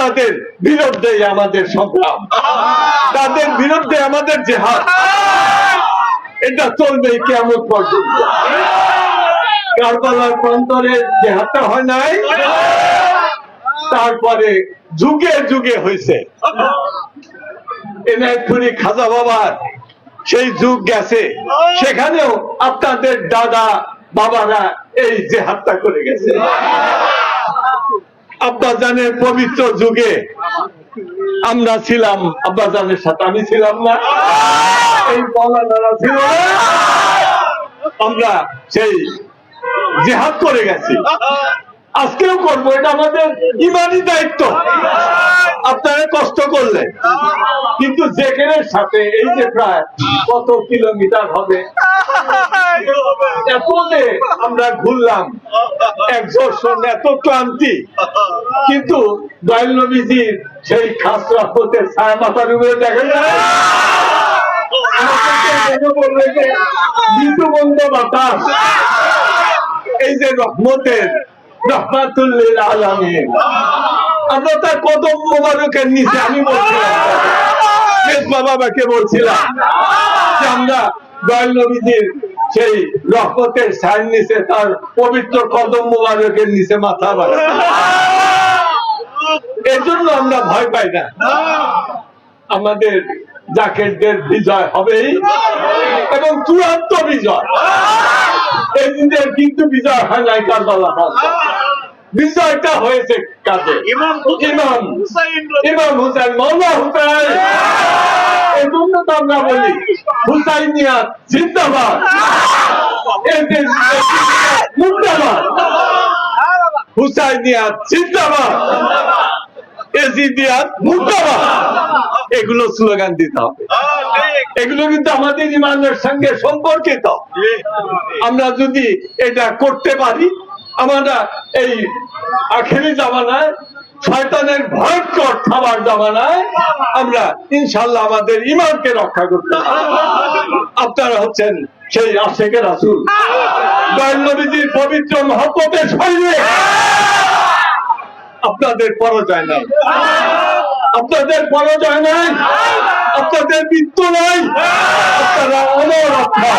আপনাদের বিরুদ্ধে আমাদের সংগ্রাম, তাদের বিরুদ্ধে আমাদের জেহাদ, এটা চলবে কিয়ামত পর্যন্ত। কারবালার প্রান্তরে জেহাদটা হয় নাই, তারপরে যুগে যুগে হয়েছে। এনায়তপুরি খাজা বাবার সেই যুগ গেছে, সেখানেও আপনাদের দাদা বাবারা এই জেহাদটা করে গেছে। আব্বাজানের পবিত্র যুগে আমরা ছিলাম, আব্বাজানের সাথে আমি ছিলাম না, এই মওলানারা ছিল না, আমরা সেই জিহাদ করে গেছি, আজকেও করবো, এটা আমাদের ইমানি দায়িত্ব। আপনারা কষ্ট করলেন, কিন্তু যেখানের সাথে এই যে প্রায় কত কিলোমিটার হবে, এততে আমরা ঘুরলাম, একজোশন, এত ক্লান্তি, কিন্তু দয়াল নবীজির সেই খাস রহমতের ছায়া মাথার উপরে দেখেন না, মৃত্যুবন্ধ বাতাস, এই যে রহমতের রহমাতুল্লিল আলামিন, আমরা তার কদম মোবারকের নিচে, আমি বলছিলাম বাবাকে বলছিলাম যে আমরা দয়াল নবীজির সেই রহমতের ছায়ার নিচে, তার পবিত্র কদম মোবারকের নিচে মাথা বাড়া, এই জন্য আমরা ভয় পাই না। আমাদের জাকেরদের বিজয় হবেই, এবং চূড়ান্ত বিজয়। এই দিনের কিন্তু বিজয় হয় নাই কারবালা, বিজয়টা হয়েছে কাজে ইমাম হুসাইন, মওলা হুসাইন। এই জন্য তো আমরা বলি হুসাইনিয়াত জিন্দাবাদ, মুর্দাবাদ, হুসাইনিয়াত জিন্দাবাদ, এজিদিয়াত মুর্দাবাদ, এগুলো স্লোগান দিতে হবে। এগুলো কিন্তু আমাদের ইমানের সঙ্গে সম্পর্কিত। আমরা যদি এটা করতে পারি, আমরা এই আখেরি জামানায়, শয়তানের ভয়ঙ্কর খাবার জামানায় আমরা ইনশাআল্লাহ আমাদের ঈমানকে রক্ষা করতে পারি। আপনারা হচ্ছেন সেই আশিকে রাসূল, দয়াল নবীজির পবিত্র মহব্বতের সৈনিক। আপনাদের পরাজয় নাই, আপনাদের পরাজয় নাই, আপনাদের মৃত্যু নাই, আপনারা অমর রক্ষা।